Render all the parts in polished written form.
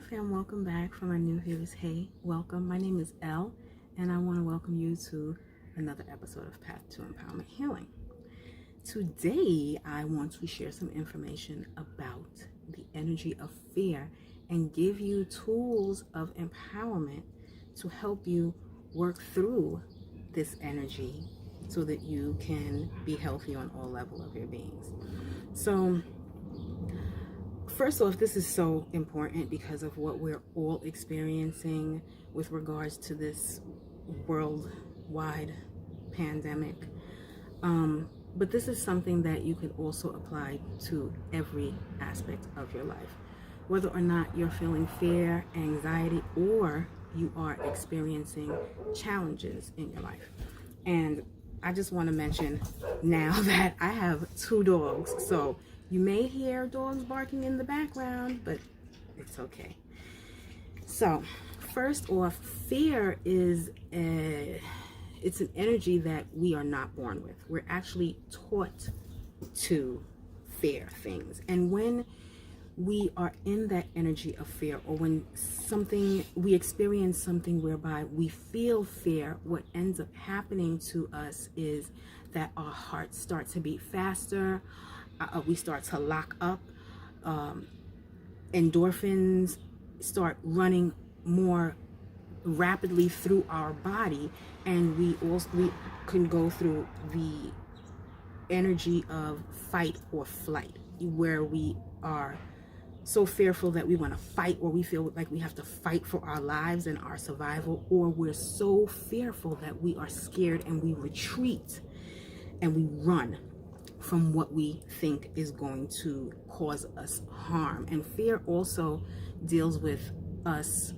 fam, welcome back for my new viewers. Hey, welcome. My name is Elle, and I want to welcome you to another episode of Path to Empowerment Healing. Today, I want to share some information about the energy of fear and give you tools of empowerment to help you work through this energy so that you can be healthy on all levels of your beings. So, first off, this is so important because of what we're all experiencing with regards to this worldwide pandemic. But this is something that you can also apply to every aspect of your life. Whether or not you're feeling fear, anxiety, or you are experiencing challenges in your life. And I just want to mention now that I have 2 dogs, so you may hear dogs barking in the background, but it's okay. So, first off, fear is it's an energy that we are not born with. We're actually taught to fear things. And when we are in that energy of fear, or when we experience something whereby we feel fear, what ends up happening to us is that our hearts start to beat faster. We start to lock up, endorphins start running more rapidly through our body, and we can go through the energy of fight or flight, where we are so fearful that we want to fight, or we feel like we have to fight for our lives and our survival, or we're so fearful that we are scared and we retreat and we run from what we think is going to cause us harm. And fear also deals with us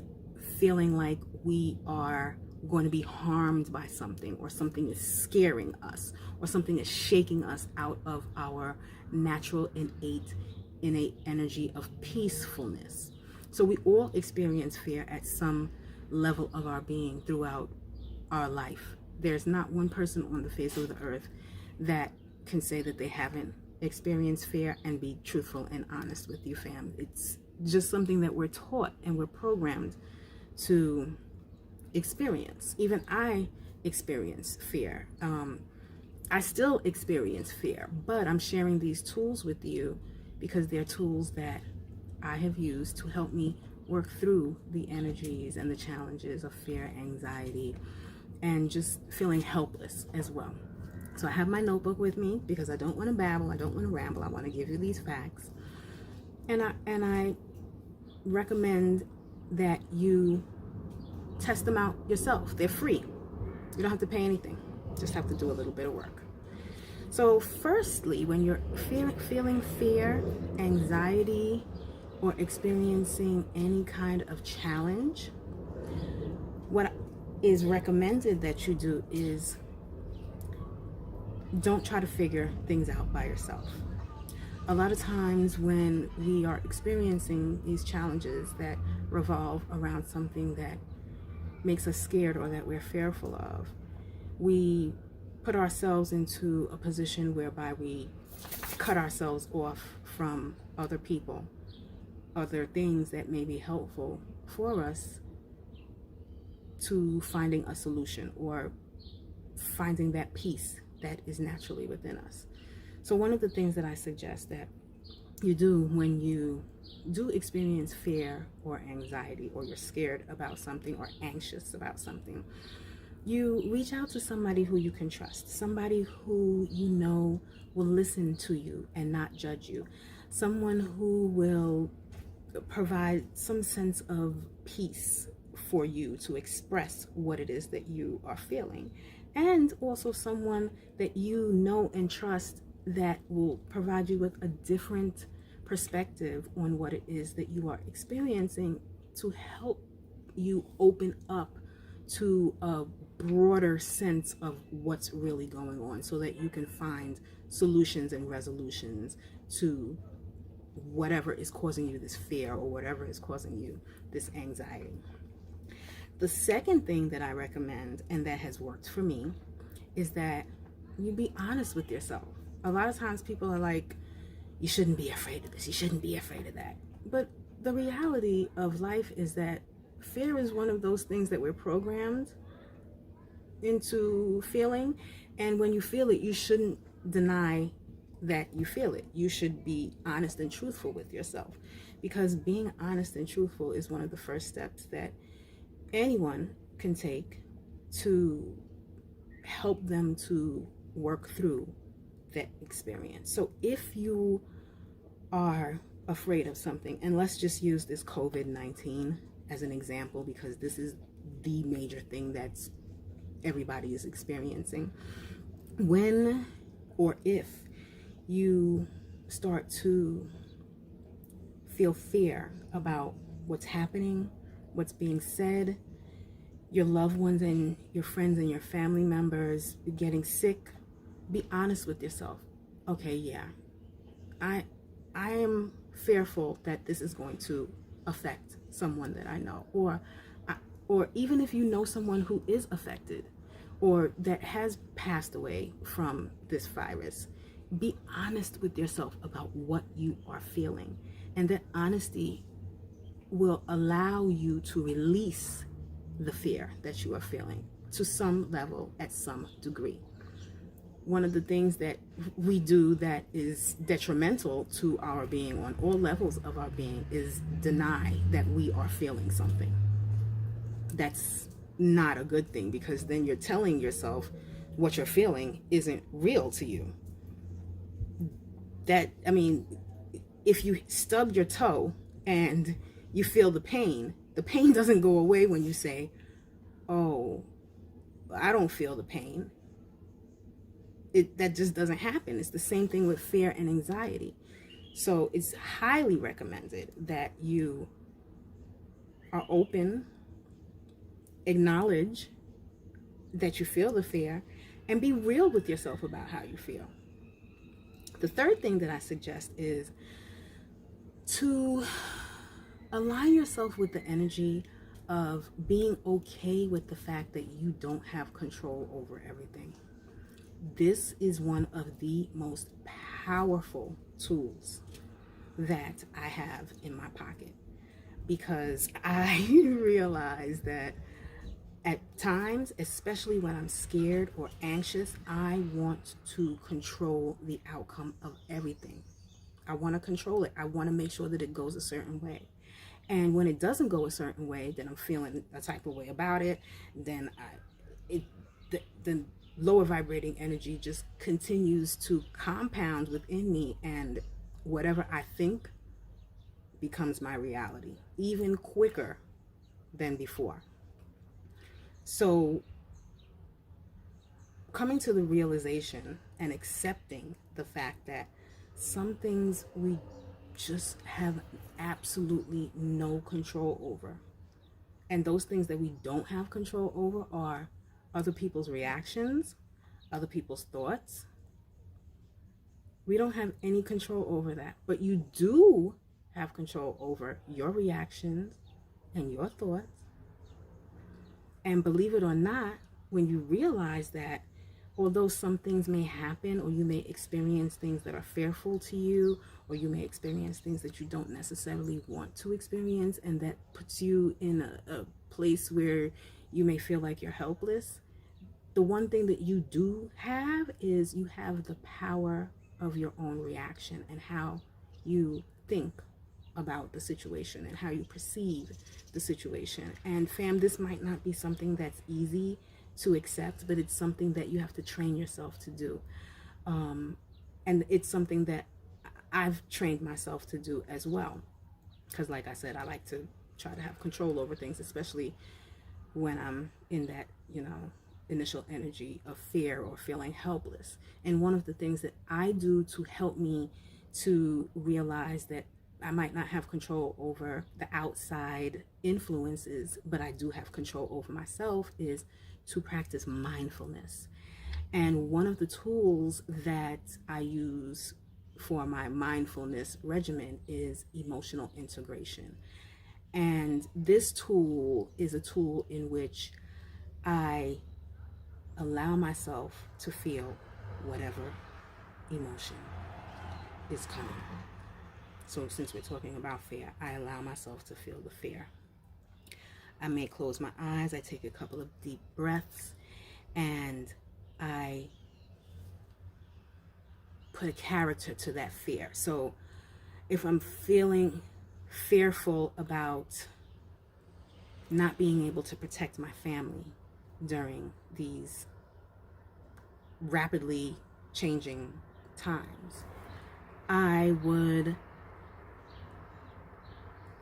feeling like we are going to be harmed by something, or something is scaring us, or something is shaking us out of our natural innate energy of peacefulness. So we all experience fear at some level of our being throughout our life. There's not one person on the face of the earth that can say that they haven't experienced fear and be truthful and honest with you, fam. It's just something that we're taught and we're programmed to experience. Even I experience fear. I still experience fear, but I'm sharing these tools with you because they're tools that I have used to help me work through the energies and the challenges of fear, anxiety, and just feeling helpless as well. So I have my notebook with me because I don't want to babble, I don't want to ramble, I want to give you these facts. And I recommend that you test them out yourself. They're free. You don't have to pay anything. Just have to do a little bit of work. So firstly, when you're feeling fear, anxiety, or experiencing any kind of challenge, what is recommended that you do is don't try to figure things out by yourself. A lot of times when we are experiencing these challenges that revolve around something that makes us scared or that we're fearful of, we put ourselves into a position whereby we cut ourselves off from other people, other things that may be helpful for us to finding a solution or finding that peace that is naturally within us. So one of the things that I suggest that you do when you do experience fear or anxiety, or you're scared about something or anxious about something, you reach out to somebody who you can trust, somebody who you know will listen to you and not judge you, someone who will provide some sense of peace for you to express what it is that you are feeling, and also someone that you know and trust that will provide you with a different perspective on what it is that you are experiencing, to help you open up to a broader sense of what's really going on, so that you can find solutions and resolutions to whatever is causing you this fear or whatever is causing you this anxiety. The second thing that I recommend, and that has worked for me, is that you be honest with yourself. A lot of times people are like, you shouldn't be afraid of this, you shouldn't be afraid of that. But the reality of life is that fear is one of those things that we're programmed into feeling. And when you feel it, you shouldn't deny that you feel it. You should be honest and truthful with yourself, because being honest and truthful is one of the first steps that anyone can take to help them to work through that experience. So if you are afraid of something, and let's just use this COVID-19 as an example, because this is the major thing that's everybody is experiencing. When or if you start to feel fear about what's happening, what's being said, your loved ones and your friends and your family members getting sick, be honest with yourself. Okay, yeah, I am fearful that this is going to affect someone that I know, or even if you know someone who is affected or that has passed away from this virus, be honest with yourself about what you are feeling. And that honesty will allow you to release the fear that you are feeling to some level, at some degree. One of the things that we do that is detrimental to our being on all levels of our being is deny that we are feeling something. That's not a good thing, because then you're telling yourself what you're feeling isn't real to you. If you stub your toe and you feel the pain doesn't go away when you say, oh, I don't feel the pain. That just doesn't happen. It's the same thing with fear and anxiety. So it's highly recommended that you are open, acknowledge that you feel the fear, and be real with yourself about how you feel. The third thing that I suggest is to align yourself with the energy of being okay with the fact that you don't have control over everything. This is one of the most powerful tools that I have in my pocket, because I realize that at times, especially when I'm scared or anxious, I want to control the outcome of everything. I want to control it. I want to make sure that it goes a certain way. And when it doesn't go a certain way, then I'm feeling a type of way about it. Then the lower vibrating energy just continues to compound within me, and whatever I think becomes my reality, even quicker than before. So coming to the realization and accepting the fact that some things we just have absolutely no control over. And those things that we don't have control over are other people's reactions, other people's thoughts. We don't have any control over that. But you do have control over your reactions and your thoughts. And believe it or not, when you realize that although some things may happen, or you may experience things that are fearful to you, or you may experience things that you don't necessarily want to experience, and that puts you in a place where you may feel like you're helpless, the one thing that you do have is you have the power of your own reaction and how you think about the situation and how you perceive the situation. And fam, this might not be something that's easy to accept, but it's something that you have to train yourself to do. And it's something that I've trained myself to do as well. Because like I said, I like to try to have control over things, especially when I'm in that, initial energy of fear or feeling helpless. And one of the things that I do to help me to realize that I might not have control over the outside influences, but I do have control over myself, is to practice mindfulness. And one of the tools that I use for my mindfulness regimen is emotional integration. And this tool is a tool in which I allow myself to feel whatever emotion is coming. So since we're talking about fear, I allow myself to feel the fear. I may close my eyes, I take a couple of deep breaths, and I put a character to that fear. So if I'm feeling fearful about not being able to protect my family during these rapidly changing times, I would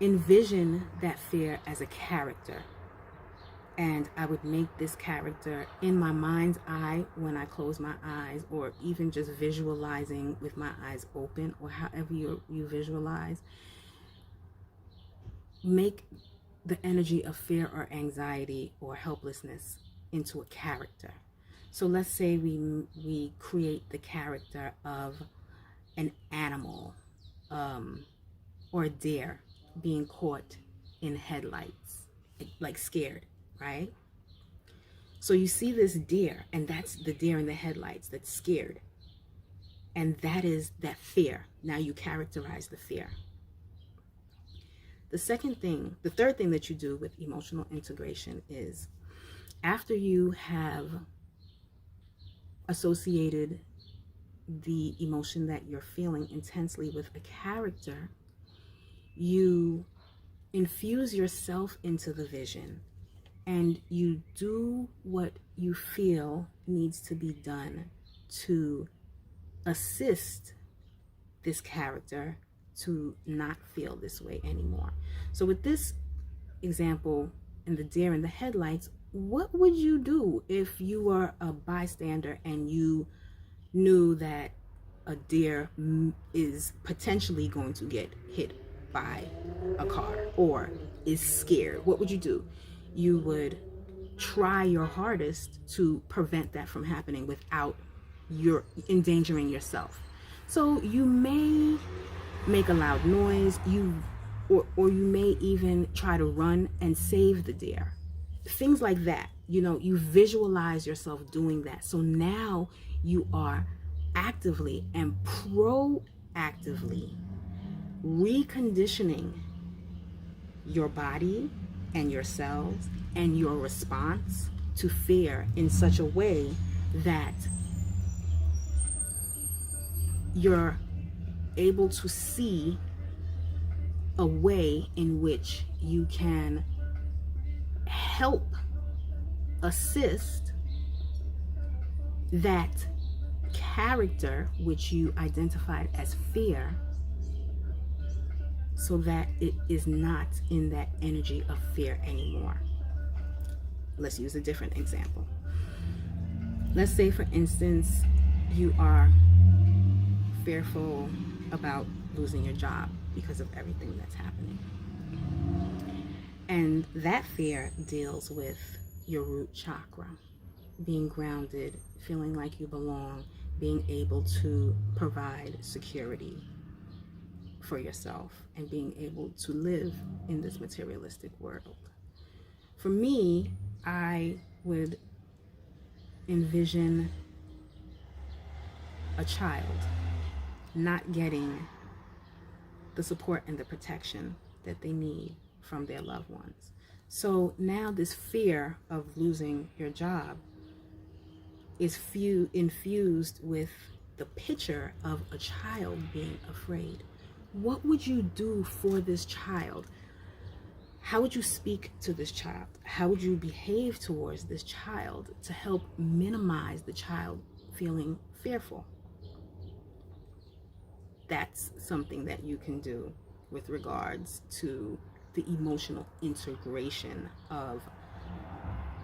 envision that fear as a character. And I would make this character in my mind's eye when I close my eyes, or even just visualizing with my eyes open, or however you visualize. Make the energy of fear or anxiety or helplessness into a character. So let's say we create the character of an animal, or a deer being caught in headlights, like scared, right? So you see this deer, and that's the deer in the headlights that's scared. And that is that fear. Now you characterize the fear. The third thing that you do with emotional integration is, after you have associated the emotion that you're feeling intensely with a character, you infuse yourself into the vision, and you do what you feel needs to be done to assist this character to not feel this way anymore. So with this example, in the deer in the headlights, what would you do if you were a bystander and you knew that a deer is potentially going to get hit by a car or is scared? What would you do? You would try your hardest to prevent that from happening without you're endangering yourself. So you may make a loud noise, or you may even try to run and save the deer. Things like that. You visualize yourself doing that. So now you are actively and proactively reconditioning your body and your cells and your response to fear in such a way that you're able to see a way in which you can help assist that character which you identified as fear, so that it is not in that energy of fear anymore. Let's use a different example. Let's say, for instance, you are fearful about losing your job because of everything that's happening. And that fear deals with your root chakra, being grounded, feeling like you belong, being able to provide security for yourself, and being able to live in this materialistic world. For me, I would envision a child not getting the support and the protection that they need from their loved ones. So now this fear of losing your job is infused with the picture of a child being afraid. What would you do for this child? How would you speak to this child? How would you behave towards this child to help minimize the child feeling fearful? That's something that you can do with regards to the emotional integration of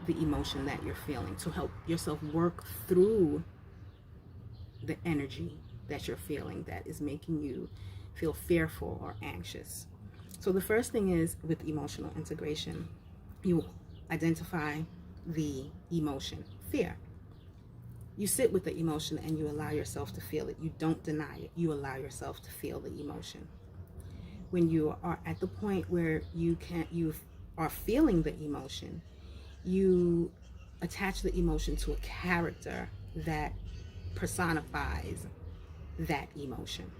the emotion that you're feeling, to help yourself work through the energy that you're feeling that is making you feel fearful or anxious. So the first thing is, with emotional integration, you identify the emotion, fear. You sit with the emotion and you allow yourself to feel it. You don't deny it. You allow yourself to feel the emotion. When you are at the point where you are feeling the emotion, you attach the emotion to a character that personifies that emotion.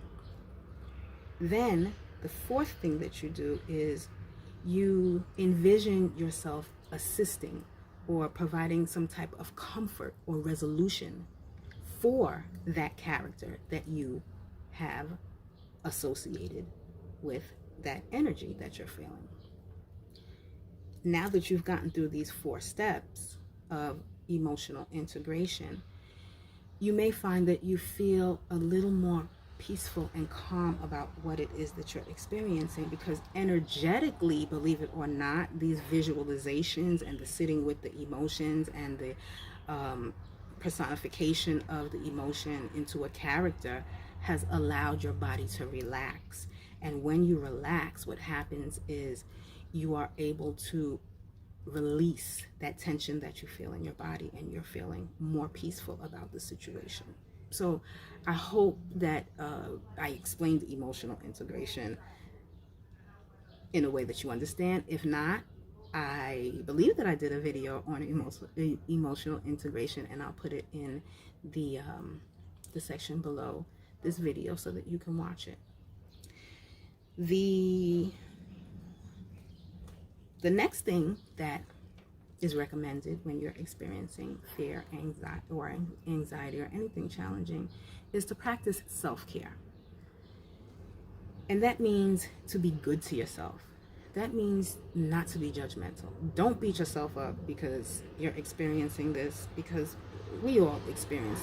Then the fourth thing that you do is you envision yourself assisting or providing some type of comfort or resolution for that character that you have associated with that energy that you're feeling. Now that you've gotten through these 4 steps of emotional integration, you may find that you feel a little more peaceful and calm about what it is that you're experiencing, because energetically, believe it or not, these visualizations and the sitting with the emotions and the personification of the emotion into a character has allowed your body to relax. And when you relax, what happens is you are able to release that tension that you feel in your body, and you're feeling more peaceful about the situation. So I hope that I explained emotional integration in a way that you understand. If not, I believe that I did a video on emotional integration, and I'll put it in the section below this video so that you can watch it. The next thing that is recommended when you're experiencing fear, anxiety, or anything challenging is to practice self-care. And that means to be good to yourself. That means not to be judgmental. Don't beat yourself up because you're experiencing this, because we all experience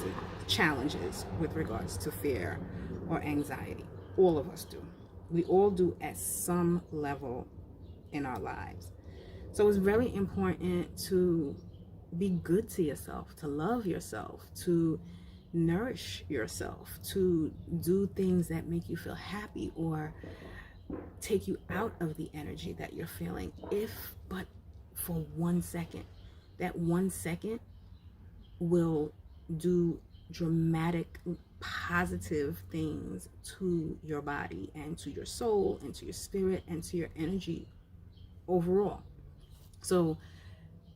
challenges with regards to fear or anxiety. All of us do. We all do at some level in our lives. So it's very important to be good to yourself, to love yourself, to nourish yourself, to do things that make you feel happy or take you out of the energy that you're feeling, if but for 1 second. That 1 second will do dramatic, positive things to your body and to your soul and to your spirit and to your energy overall. So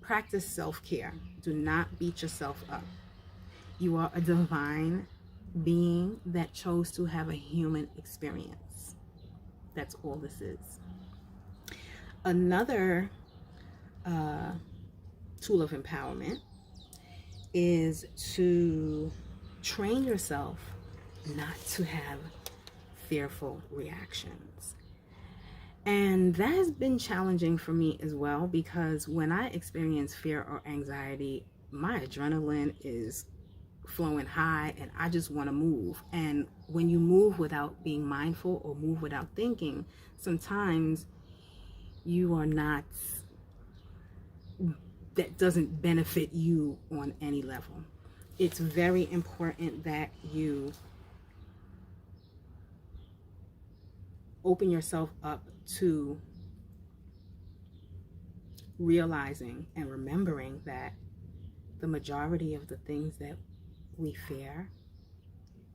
practice self-care. Do not beat yourself up. You are a divine being that chose to have a human experience. That's all this is. Another tool of empowerment is to train yourself not to have fearful reactions. And that has been challenging for me as well, because when I experience fear or anxiety, my adrenaline is flowing high and I just want to move. And when you move without being mindful or move without thinking, sometimes you are not, that doesn't benefit you on any level. It's very important that you open yourself up to realizing and remembering that the majority of the things that we fear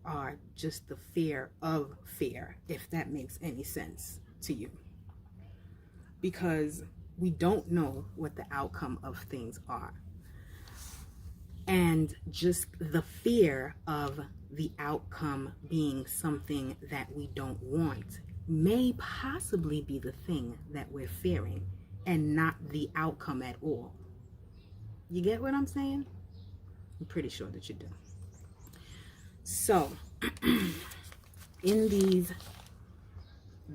are just the fear of fear, if that makes any sense to you. Because we don't know what the outcome of things are. And just the fear of the outcome being something that we don't want may possibly be the thing that we're fearing, and not the outcome at all. You get what I'm saying? I'm pretty sure that you do. So, in these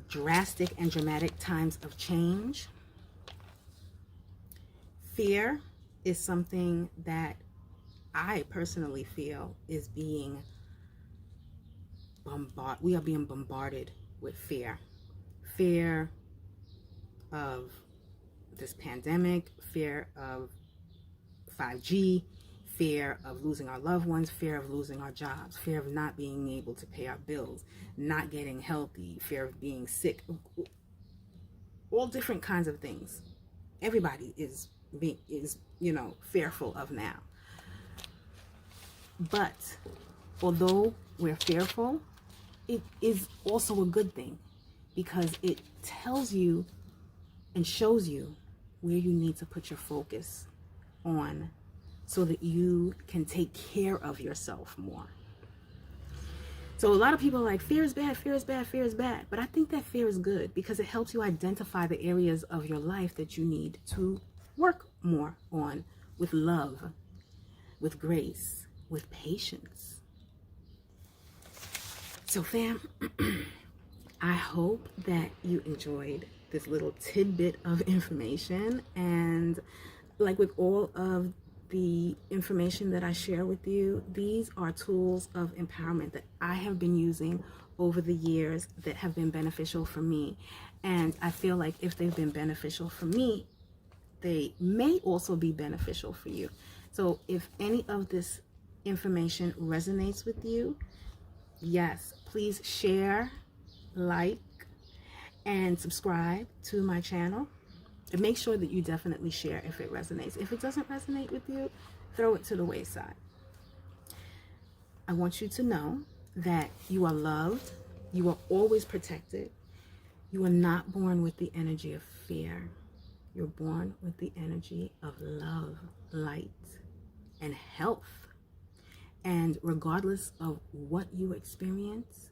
drastic and dramatic times of change, fear is something that I personally feel is being bombarded. We are being bombarded with fear. Fear of this pandemic, fear of 5G, fear of losing our loved ones, fear of losing our jobs, fear of not being able to pay our bills, not getting healthy, fear of being sick, all different kinds of things. Everybody is fearful of now. But although we're fearful, it is also a good thing, because it tells you and shows you where you need to put your focus on so that you can take care of yourself more. So a lot of people are like, fear is bad, fear is bad, fear is bad. But I think that fear is good because it helps you identify the areas of your life that you need to work more on with love, with grace, with patience. So fam, I hope that you enjoyed this little tidbit of information. And like with all of the information that I share with you, these are tools of empowerment that I have been using over the years that have been beneficial for me. And I feel like if they've been beneficial for me, they may also be beneficial for you. So if any of this information resonates with you, yes, please share, like, and subscribe to my channel. And make sure that you definitely share if it resonates. If it doesn't resonate with you, throw it to the wayside. I want you to know that you are loved. You are always protected. You are not born with the energy of fear. You're born with the energy of love, light, and health. And regardless of what you experience,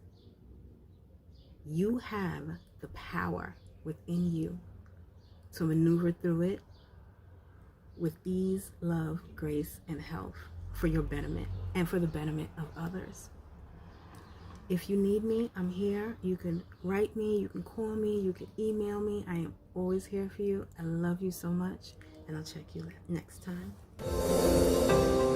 you have the power within you to maneuver through it with ease, love, grace, and health for your betterment and for the betterment of others. If you need me, I'm here. You can write me, you can call me, you can email me. I am always here for you. I love you so much, and I'll check you next time.